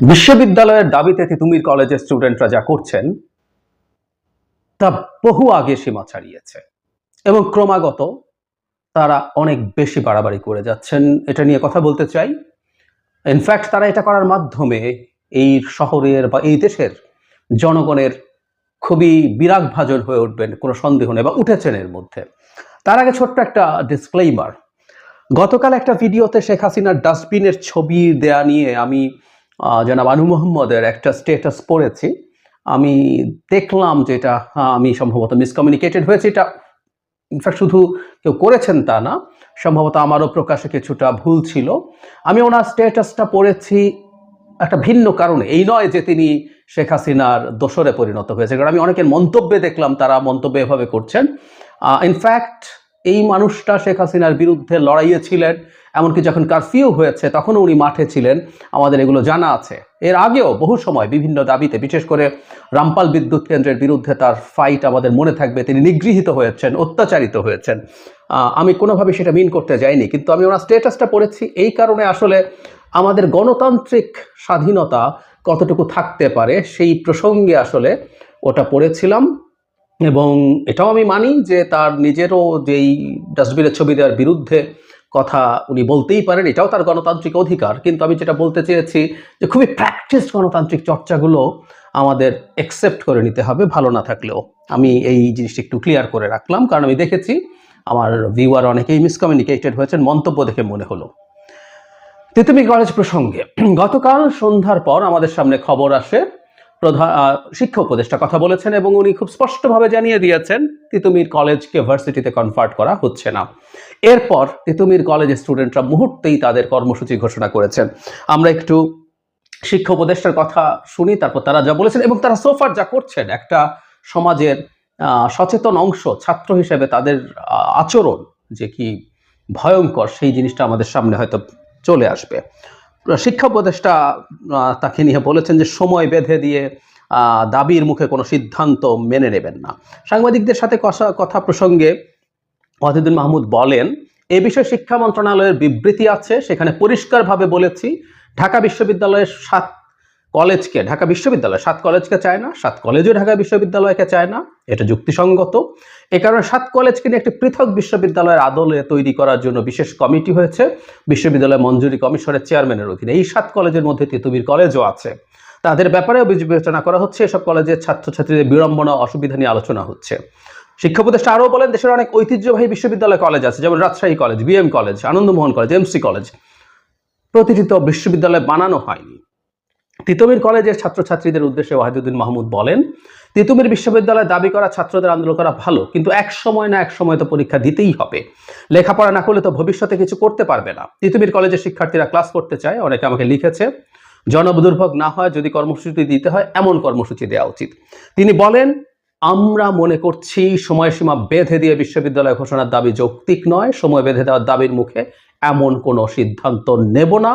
বিশ্ববিদ্যালয়ের দাবিতে তিতুমির কলেজের স্টুডেন্টরা যা করছেন তা বহু আগে সীমা ছাড়িয়েছে এবং ক্রমাগত তারা অনেক বেশি বাড়াবাড়ি করে যাচ্ছেন। এটা নিয়ে কথা বলতে চাই। ইনফ্যাক্ট তারা এটা করার মাধ্যমে এই শহরের বা এই দেশের জনগণের খুবই বিরাগভাজন হয়ে উঠবেন, কোনো সন্দেহ নেই, বা উঠেছেন এর মধ্যে। তার আগে ছোট্ট একটা ডিসক্লেইমার। গতকাল একটা ভিডিওতে শেখ হাসিনার ডাস্টবিনের ছবি দেয়া নিয়ে আমি জনাব আনু মোহাম্মদের একটা স্ট্যাটাস পড়েছি। আমি দেখলাম যে এটা আমি সম্ভবত মিসকমিউনিকেটেড হয়েছে। এটা ইনফ্যাক্ট শুধু কেউ করেছেন তা না, সম্ভবত আমারও প্রকাশে কিছুটা ভুল ছিল। আমি ওনার স্ট্যাটাসটা পড়েছি একটা ভিন্ন কারণে। এই নয় যে তিনি শেখ হাসিনার দোসরে পরিণত হয়েছে, কারণ আমি অনেকের মন্তব্যে দেখলাম তারা মন্তব্য এভাবে করছেন। ইনফ্যাক্ট এই মানুষটা শেখ হাসিনার বিরুদ্ধে লড়াইয়ে ছিলেন, এমনকি যখন কারফিউ হয়েছে তখনও উনি মাঠে ছিলেন, আমাদের এগুলো জানা আছে। এর আগেও বহু সময় বিভিন্ন দাবিতে, বিশেষ করে রামপাল বিদ্যুৎ কেন্দ্রের বিরুদ্ধে তার ফাইট আমাদের মনে থাকবে। তিনি নিগৃহীত হয়েছেন, অত্যাচারিত হয়েছেন। আমি কোনোভাবে সেটা মিন করতে যাইনি, কিন্তু আমি ওনার স্ট্যাটাসটা পড়েছি এই কারণে, আসলে আমাদের গণতান্ত্রিক স্বাধীনতা কতটুকু থাকতে পারে সেই প্রসঙ্গে আসলে ওটা পড়েছিলাম। এবং এটাও আমি মানি যে তার নিজেরও যেই ডাস্টবিনের ছবি দেওয়ার বিরুদ্ধে কথা উনি বলতেই পারেন, এটাও তার গণতান্ত্রিক অধিকার। কিন্তু আমি যেটা বলতে চেয়েছি যে খুবই প্র্যাকটিসড গণতান্ত্রিক চর্চাগুলো আমাদের অ্যাকসেপ্ট করে নিতে হবে, ভালো না থাকলেও। আমি এই জিনিসটা একটু ক্লিয়ার করে রাখলাম, কারণ আমি দেখেছি আমার ভিউয়ার অনেকেই মিসকমিউনিকেটেড হয়েছেন, মন্তব্য দেখে মনে হলো। তিতুমির কলেজ প্রসঙ্গে গতকাল সন্ধ্যার পর আমাদের সামনে খবর আসে, প্রধান শিক্ষা উপদেষ্টা কথা বলেছেন এবং উনি খুব স্পষ্টভাবে জানিয়ে দিয়েছেন তিতুমির কলেজকে ভার্সিটিতে কনভার্ট করা হচ্ছে না। এরপর তিতুমির কলেজের স্টুডেন্টরা মুহূর্তেই তাদের কর্মসূচি ঘোষণা করেছেন। আমরা একটু শিক্ষা উপদেষ্টার কথা শুনি, তারপর তারা যা বলেছেন এবং তারা সোফার যা করছেন, একটা সমাজের সচেতন অংশ ছাত্র হিসেবে তাদের আচরণ যে কি ভয়ঙ্কর, সেই জিনিসটা আমাদের সামনে হয়তো চলে আসবে। শিক্ষা উপদেষ্টা তাকে নিয়ে বলেছেন যে সময় বেঁধে দিয়ে দাবির মুখে কোনো সিদ্ধান্ত মেনে নেবেন না। সাংবাদিকদের সাথে কথা প্রসঙ্গে ওয়াহিদুদ্দিন মাহমুদ বলেন, এ বিষয়ে শিক্ষা মন্ত্রণালয়ের বিবৃতি আছে, সেখানে পরিষ্কারভাবে বলেছি ঢাকা বিশ্ববিদ্যালয়ের 7 কলেজকে, ঢাকা বিশ্ববিদ্যালয় 7 কলেজকে চায় না, 7 কলেজও ঢাকা বিশ্ববিদ্যালয়কে চায় না। এটা যুক্তিসঙ্গত। এ কারণে 7 কলেজকে নিয়ে একটি পৃথক বিশ্ববিদ্যালয়ের আদলে তৈরি করার জন্য বিশেষ কমিটি হয়েছে বিশ্ববিদ্যালয় মঞ্জুরি কমিশনের চেয়ারম্যানের অধীনে। এই 7 কলেজের মধ্যে তিতুমির কলেজও আছে। তাদের ব্যাপারেও বিবেচনা করা হচ্ছে। এসব কলেজের ছাত্রছাত্রীদের বিড়ম্বনা অসুবিধা নিয়ে আলোচনা হচ্ছে। শিক্ষা উপদেষ্টা আরও বলেন, দেশের অনেক ঐতিহ্যবাহী বিশ্ববিদ্যালয় কলেজ আছে, যেমন Rajshahi college, BM college, Ananda Mohan college, MC college. প্রতিটি তো বিশ্ববিদ্যালয় বানানো হয়নি। তিতুমির কলেজের ছাত্রছাত্রীদের উদ্দেশ্যে ওয়াহিদুদ্দিন মাহমুদ বলেন, তিতুমির বিশ্ববিদ্যালয়ে দাবি করা ছাত্রদের আন্দোলন করা ভালো, কিন্তু এক সময় না এক সময় তো পরীক্ষা দিতেই হবে। লেখাপড়া না করলে তো ভবিষ্যতে কিছু করতে পারবে না। তিতুমির কলেজের শিক্ষার্থীরা ক্লাস করতে চায়, অনেকে আমাকে লিখেছে। জনদুর্ভোগ না হয়, যদি কর্মসূচি দিতে হয় এমন কর্মসূচি দেওয়া উচিত। তিনি বলেন, আমরা মনে করছি সময়সীমা বেঁধে দিয়ে বিশ্ববিদ্যালয় ঘোষণার দাবি যৌক্তিক নয়। সময় বেঁধে দেওয়ার দাবির মুখে এমন কোনো সিদ্ধান্ত নেব না।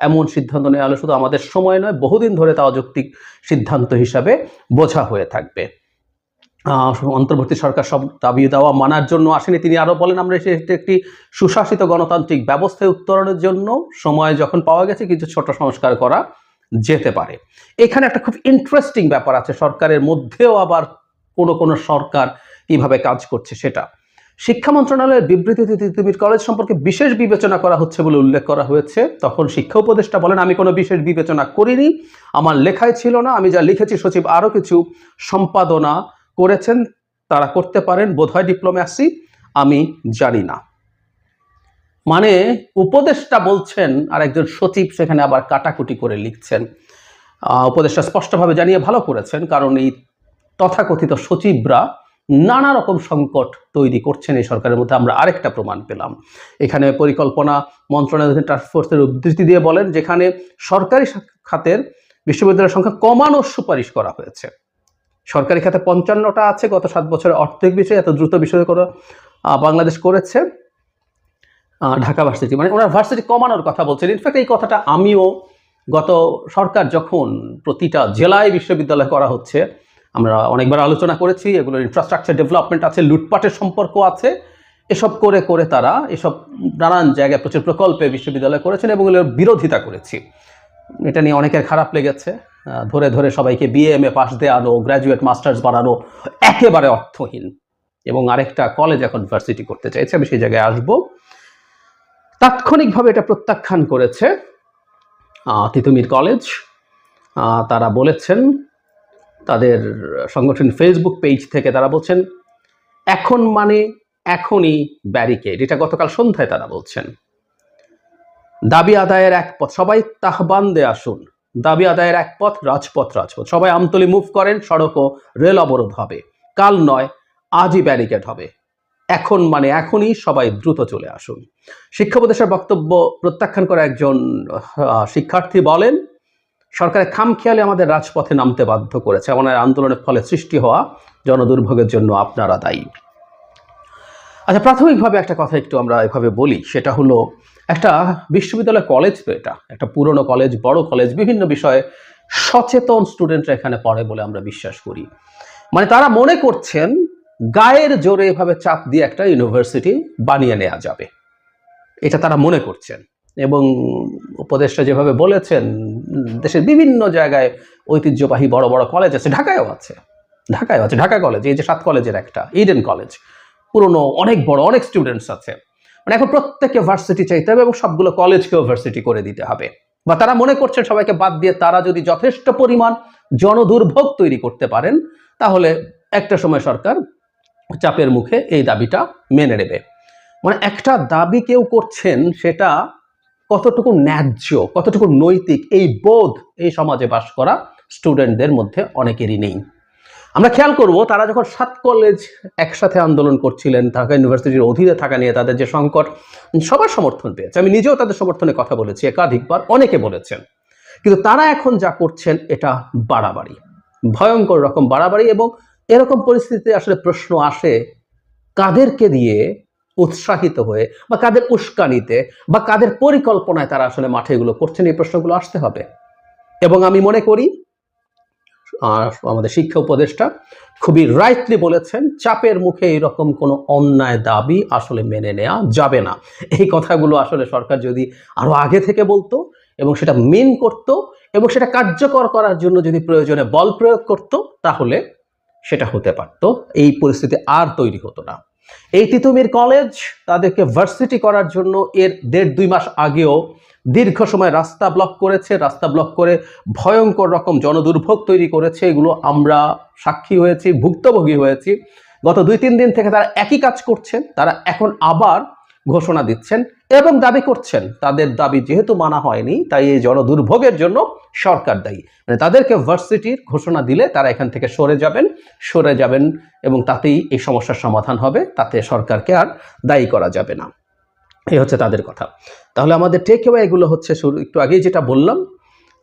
এমন সিদ্ধান্ত নেওয়া হলে শুধু আমাদের সময় নয়, বহুদিন ধরে তা অযৌক্তিক সিদ্ধান্ত হিসাবে বোঝা হয়ে থাকবে। অন্তর্বর্তী সরকার সব দাবি দেওয়া মানার জন্য আসেনি। তিনি আরো বলেন, আমরা একটি সুশাসিত গণতান্ত্রিক ব্যবস্থায় উত্তরণের জন্য সময় যখন পাওয়া গেছে কিছু ছোট সংস্কার করা যেতে পারে। এখানে একটা খুব ইন্টারেস্টিং ব্যাপার আছে, সরকারের মধ্যেও আবার কোনো সরকার কিভাবে কাজ করছে সেটা। শিক্ষা মন্ত্রণালয়ের বিবৃতিতে তিতুমির কলেজ সম্পর্কে বিশেষ বিবেচনা করা হচ্ছে বলে উল্লেখ করা হয়েছে। তখন শিক্ষা উপদেষ্টা বলেন, আমি কোনো বিশেষ বিবেচনা করিনি, আমার লেখায় ছিল না। আমি যা লিখেছি সচিব আরও কিছু সম্পাদনা করেছেন, তারা করতে পারেন, বোধহয় ডিপ্লোম্যাসি, আমি জানি না। মানে উপদেষ্টা বলছেন আর একজন সচিব সেখানে আবার কাটাকুটি করে লিখছেন। উপদেষ্টা স্পষ্টভাবে জানিয়ে ভালো করেছেন, কারণ এই তথাকথিত সচিবরা নানা রকম সংকট তৈরি করছেন এই সরকারের মধ্যে। আমরা আরেকটা প্রমাণ পেলাম। এখানে পরিকল্পনা মন্ত্রণালয়ের টাস্কফোর্সের উদ্ধৃতি দিয়ে বলেন, যেখানে সরকারি খাতের বিশ্ববিদ্যালয়ের সংখ্যা কমানোর সুপারিশ করা হয়েছে। সরকারি খাতে 55টা আছে, গত 7 বছরের অর্থনৈতিক বিষয়ে এত দ্রুত বিষয় করে বাংলাদেশ করেছে ঢাকা ভার্সিটি, মানে ওনার ভার্সিটি কমানোর কথা বলছেন। ইনফ্যাক্ট এই কথাটা আমিও গত সরকার যখন প্রতিটা জেলায় বিশ্ববিদ্যালয় করা হচ্ছে, আমরা অনেকবার আলোচনা করেছি, এগুলোর ইনফ্রাস্ট্রাকচার ডেভেলপমেন্ট আছে, লুটপাটের সম্পর্ক আছে, এসব করে তারা এসব নানান জায়গায় প্রচুর প্রকল্পে বিশ্ববিদ্যালয় করেছেন এবং এগুলোর বিরোধিতা করেছি। এটা নিয়ে অনেকের খারাপ লেগেছে। ধরে ধরে সবাইকে BA MA পাস দেওয়ানো, গ্র্যাজুয়েট মাস্টার্স বানানো একেবারে অর্থহীন। এবং আরেকটা কলেজ এখন ভার্সিটি করতে চাইছে, আমি সেই জায়গায় আসবো। তাৎক্ষণিকভাবে এটা প্রত্যাখ্যান করেছে তিতুমির কলেজ। তারা বলেছেন তাদের সংগঠন ফেসবুক পেজ থেকে, তারা বলছেন এখন মানে এখনই ব্যারিকেড। এটা গতকাল সন্ধ্যায় তারা বলছেন। দাবি আদায়ের এক পথ, সবাই তাহবান্দে আসুন। দাবি আদায়ের এক পথ, রাজপথ রাজপথ। সবাই আমতলী মুভ করেন, সড়ক ও রেল অবরোধ হবে। কাল নয়, আজই ব্যারিকেড হবে। এখন মানে এখনই, সবাই দ্রুত চলে আসুন। শিক্ষা উপদেষ্টার বক্তব্য প্রত্যাখ্যান করে একজন শিক্ষার্থী বলেন, সরকারের খামখেয়ালি আমাদের রাজপথে নামতে বাধ্য করেছে। আমাদের আন্দোলনের ফলে সৃষ্টি হওয়া জনদুর্ভোগের জন্য আপনারা দায়ী। আচ্ছা, প্রাথমিকভাবে একটা কথা একটু আমরা এভাবে বলি, সেটা হলো একটা বিশ্ববিদ্যালয় কলেজ, তো এটা একটা পুরনো কলেজ, বড় কলেজ, বিভিন্ন বিষয়ে সচেতন স্টুডেন্টরা এখানে পড়ে বলে আমরা বিশ্বাস করি। মানে তারা মনে করছেন গায়ের জোরে এভাবে চাপ দিয়ে একটা ইউনিভার্সিটি বানিয়ে নেওয়া যাবে, এটা তারা মনে করছেন। এবং উপদেষ্টা যেভাবে বলেছেন, দেশের বিভিন্ন জায়গায় ঐতিহ্যবাহী বড় বড় কলেজ আছে, ঢাকায়ও আছে, ঢাকা কলেজ, এই যে 7 কলেজের একটা ইডেন কলেজ, পুরনো, অনেক বড়, অনেক স্টুডেন্টস আছে। মানে এখন প্রত্যেককে ভার্সিটি চাইতে হবে এবং সবগুলো কলেজকেও ভার্সিটি করে দিতে হবে। বা তারা মনে করছেন সবাইকে বাদ দিয়ে তারা যদি যথেষ্ট পরিমাণ জনদুর্ভোগ তৈরি করতে পারেন, তাহলে একটা সময় সরকার চাপের মুখে এই দাবিটা মেনে নেবে। মানে একটা দাবি কেউ করছেন, সেটা কতটুকু ন্যায্য, কতটুকু নৈতিক, এই বোধ এই সমাজে বাস করা স্টুডেন্টদের মধ্যে অনেকেরই নেই। আমরা খেয়াল করব, তারা যখন 7 কলেজ একসাথে আন্দোলন করছিলেন, ঢাকা ইউনিভার্সিটির অধীনে থাকা নিয়ে তাদের যে সংকট, সবার সমর্থন পেয়েছে। আমি নিজেও তাদের সমর্থনে কথা বলেছি একাধিকবার, অনেকে বলেছেন। কিন্তু তারা এখন যা করছেন এটা বাড়াবাড়ি, ভয়ঙ্কর রকম বাড়াবাড়ি। এবং এরকম পরিস্থিতিতে আসলে প্রশ্ন আসে, কাদেরকে দিয়ে উৎসাহিত হয়ে বা কাদের উস্কানিতে বা কাদের পরিকল্পনায় তারা আসলে মাঠে এগুলো করছেন, এই প্রশ্নগুলো আসতে হবে। এবং আমি মনে করি আমাদের শিক্ষা উপদেষ্টা খুবই রাইটলি বলেছেন, চাপের মুখে এরকম কোনো অন্যায় দাবি আসলে মেনে নেওয়া যাবে না। এই কথাগুলো আসলে সরকার যদি আরো আগে থেকে বলতো এবং সেটা মেন করত এবং সেটা কার্যকর করার জন্য যদি প্রয়োজনে বল প্রয়োগ করত, তাহলে সেটা হতে পারত, এই পরিস্থিতি আর তৈরি হতো না। এই তিতুমির কলেজ তাদেরকে ভার্সিটি করার জন্য এর 1.5-2 মাস আগেও দীর্ঘ সময় রাস্তা ব্লক করেছে, রাস্তা ব্লক করে ভয়ঙ্কর রকম জনদুর্ভোগ তৈরি করেছে। এগুলো আমরা সাক্ষী হয়েছি, ভুক্তভোগী হয়েছি। গত 2-3 দিন থেকে তারা একই কাজ করছেন। তারা এখন আবার ঘোষণা দিচ্ছেন এবং দাবি করছেন তাদের দাবি যেহেতু মানা হয়নি, তাই এই জনদুর্ভোগের জন্য সরকার দায়ী। মানে তাদেরকে ভার্সিটির ঘোষণা দিলে তারা এখান থেকে সরে যাবেন এবং তাতেই এই সমস্যার সমাধান হবে, তাতে সরকারকে আর দায়ী করা যাবে না। এই হচ্ছে তাদের কথা। তাহলে আমাদের টেক অ্যাওয়ে এগুলো হচ্ছে, একটু আগেই যেটা বললাম,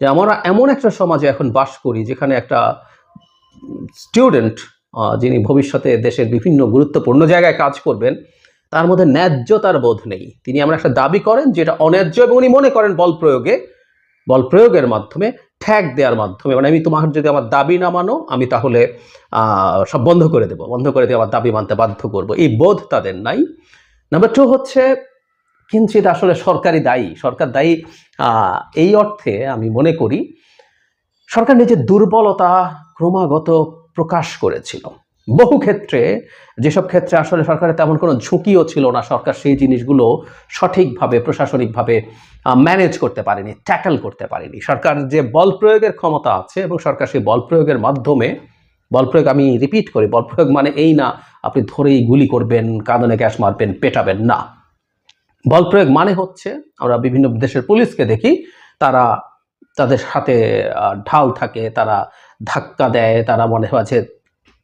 যে আমরা এমন একটা সমাজে এখন বাস করি যেখানে একটা স্টুডেন্ট যিনি ভবিষ্যতে দেশের বিভিন্ন গুরুত্বপূর্ণ জায়গায় কাজ করবেন, তার মধ্যে ন্যায্যতার বোধ নেই। তিনি এমন একটা দাবি করেন যেটা অন্যায্য এবং উনি মনে করেন বল প্রয়োগের মাধ্যমে, ঠ্যাক দেওয়ার মাধ্যমে, মানে আমি তোমার যদি আমার দাবি না মানো, আমি তাহলে সব বন্ধ করে দিয়ে আমার দাবি মানতে বাধ্য করব, এই বোধ তাদের নাই। নাম্বার 2 হচ্ছে কিঞ্চিত আসলে সরকার দায়ী এই অর্থে আমি মনে করি সরকার নিজের দুর্বলতা ক্রমাগত প্রকাশ করেছিল বহু ক্ষেত্রে। যেসব ক্ষেত্রে আসলে সরকারের তেমন কোনো ঝুঁকিও ছিল না, সরকার সেই জিনিসগুলো সঠিকভাবে প্রশাসনিকভাবে ম্যানেজ করতে পারেনি, ট্যাকল করতে পারেনি। সরকার যে বল প্রয়োগের ক্ষমতা আছে এবং সরকার সেই বল প্রয়োগের মাধ্যমে, বল প্রয়োগ আমি রিপিট করি, বল প্রয়োগ মানে এই না আপনি ধরেই গুলি করবেন, কাঁদনে গ্যাস মারবেন, পেটাবেন না। বল প্রয়োগ মানে হচ্ছে, আমরা বিভিন্ন দেশের পুলিশকে দেখি, তাদের হাতে ঢাল থাকে, তারা ধাক্কা দেয়, তারা মনে হয় যে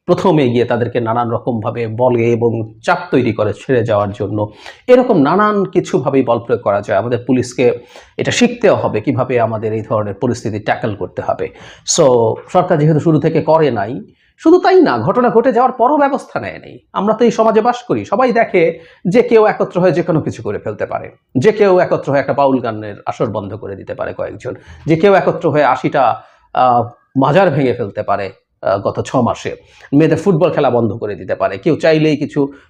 প্রথমে গিয়ে তাদেরকে নানান রকমভাবে বলে এবং চাপ তৈরি করে ছেড়ে যাওয়ার জন্য। এরকম নানান কিছুভাবেই বল প্রয়োগ করা যায়। আমাদের পুলিশকে এটা শিখতেও হবে কিভাবে আমাদের এই ধরনের পরিস্থিতি ট্যাকল করতে হবে। সো সরকার যেহেতু শুরু থেকে করে নাই, শুধু তাই না, ঘটনা ঘটে যাওয়ার পরও ব্যবস্থা নেয়নি। আমরা তো এই সমাজে বাস করি, সবাই দেখে যে কেউ একত্র হয়ে যে কোনো কিছু করে ফেলতে পারে, যে কেউ একত্র হয়ে একটা বাউল গানের আসর বন্ধ করে দিতে পারে কয়েকজন, যে কেউ একত্র হয়ে 80টা মাজার ভেঙে ফেলতে পারে, গত 6 মাসে। মেয়েদের ফুটবল খেলা বন্ধ করে দিতে পারে, কেউ চাইলেই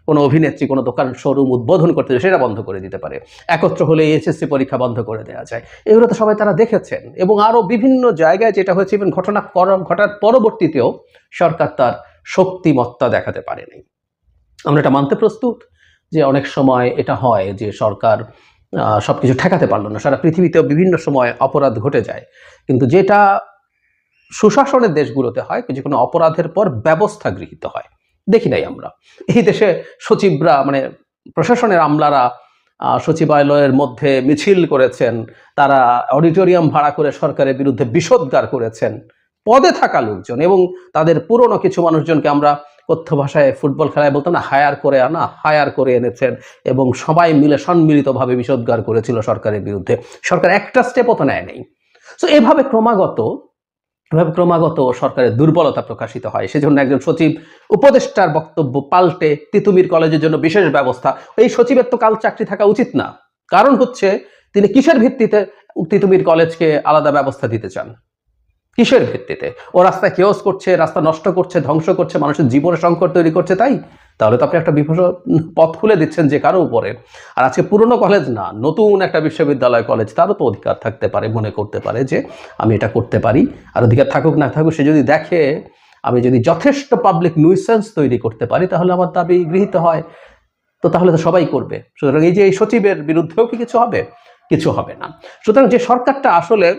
কোনো অভিনেত্রী কোনো দোকান শোরুম উদ্বোধন করতে সেটা বন্ধ করে দিতে পারে, একত্র হলে এইচএসসি পরীক্ষা বন্ধ করে দেওয়া যায়। এগুলো তো সবাই তারা দেখেছেন, এবং আরও বিভিন্ন জায়গায় যেটা হয়েছে ইভেন ঘটার পরবর্তীতেও সরকার তার শক্তিমত্তা দেখাতে পারেনি। আমরা এটা মানতে প্রস্তুত যে অনেক সময় এটা হয় যে সরকার সবকিছু ঠেকাতে পারলো না, সারা পৃথিবীতেও বিভিন্ন সময় অপরাধ ঘটে যায়, কিন্তু যেটা সুশাসনের দেশগুলোতে হয় যে কোনো অপরাধের পর ব্যবস্থা গৃহীত হয়, দেখি নাই আমরা। এই দেশে সচিবরা মানে প্রশাসনের আমলারা সচিবালয়ের মধ্যে মিছিল করেছেন, তারা অডিটোরিয়াম ভাড়া করে সরকারের বিরুদ্ধে বিষোদ্গার করেছেন, পদে থাকা লোকজন, এবং তাদের পুরনো কিছু মানুষজনকে আমরা কথ্য ভাষায় ফুটবল খেলায় বলতাম না, হায়ার করে এনেছেন, এবং সবাই মিলে সম্মিলিতভাবে বিষোদ্গার করেছিল সরকারের বিরুদ্ধে। সরকার একটা স্টেপও তো নেয় নেই। সো এভাবে ক্রমাগত সরকারের দুর্বলতা প্রকাশিত হয়। সেজন্য একজন সচিব উপদেষ্টার বক্তব্য পাল্টে তিতুমির কলেজের জন্য বিশেষ ব্যবস্থা, এই সচিবের তো কাল চাকরি থাকা উচিত না। কারণ হচ্ছে তিনি কিসের ভিত্তিতে তিতুমির কলেজকে আলাদা ব্যবস্থা দিতে চান? কিসের ভিত্তিতে? ও রাস্তায় কেওস করছে, রাস্তা নষ্ট করছে, ধ্বংস করছে, মানুষের জীবনে সংকট তৈরি করছে, তাই? তাহলে তো আপনি একটা পথ খুলে দিচ্ছেন যে কারো উপরে। আর আজকে পুরনো কলেজ না, নতুন একটা বিশ্ববিদ্যালয় কলেজ, তারও তো অধিকার থাকতে পারে, মনে করতে পারে যে আমি এটা করতে পারি। আর অধিকার থাকুক না থাকুক, সে যদি দেখে আমি যদি যথেষ্ট পাবলিক নিউসেন্স তৈরি করতে পারি তাহলে আমার দাবি গৃহীত হয়, তো তাহলে তো সবাই করবে। সুতরাং এই যে এই সচিবের বিরুদ্ধেও কি কিছু হবে? কিছু হবে না। সুতরাং যে সরকারটা আসলে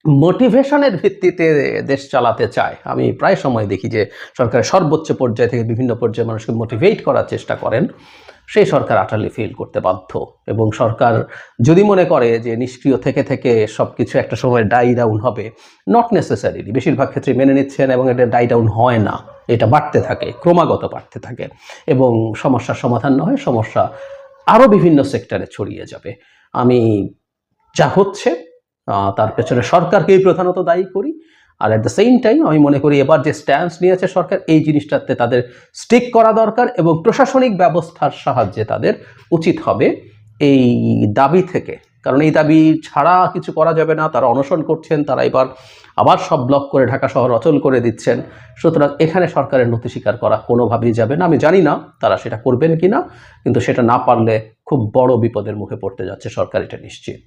মোটিভেশনের ভিত্তিতে দেশ চালাতে চায়, আমি প্রায় সময় দেখি যে সরকারের সর্বোচ্চ পর্যায় থেকে বিভিন্ন পর্যায়ে মানুষকে মোটিভেট করার চেষ্টা করেন, সেই সরকার আটারলি ফেল করতে বাধ্য। এবং সরকার যদি মনে করে যে নিষ্ক্রিয় থেকে সবকিছু একটা সময় ডাই ডাউন হবে, নট নেসেসারিলি, বেশিরভাগ ক্ষেত্রে মেনে নিচ্ছেন এবং এটা ডাই ডাউন হয় না, এটা বাড়তে থাকে, ক্রমাগত বাড়তে থাকে, এবং সমস্যার সমাধান না হয় সমস্যা আরও বিভিন্ন সেক্টরে ছড়িয়ে যাবে। আমি যা হচ্ছে তার পেছনে সরকারকেই প্রধানত দায়ী করি। আর অ্যাট দ্য সেম টাইম আমি মনে করি এবার যে স্ট্যান্স নিয়েছে সরকার, এই জিনিসটাতে তাদের স্টিক করা দরকার, এবং প্রশাসনিক ব্যবস্থার সাহায্যে তাদের উচিত হবে এই দাবি থেকে, কারণ এই দাবি ছাড়া কিছু করা যাবে না। তারা অনশন করছেন, তারা এবার আবার সব ব্লক করে ঢাকা শহর অচল করে দিচ্ছেন। সুতরাং এখানে সরকারের নতি স্বীকার করা কোনোভাবেই যাবে না। আমি জানি না তারা সেটা করবেন কিনা, কিন্তু সেটা না পারলে খুব বড় বিপদের মুখে পড়তে যাচ্ছে সরকার, এটা নিশ্চিত।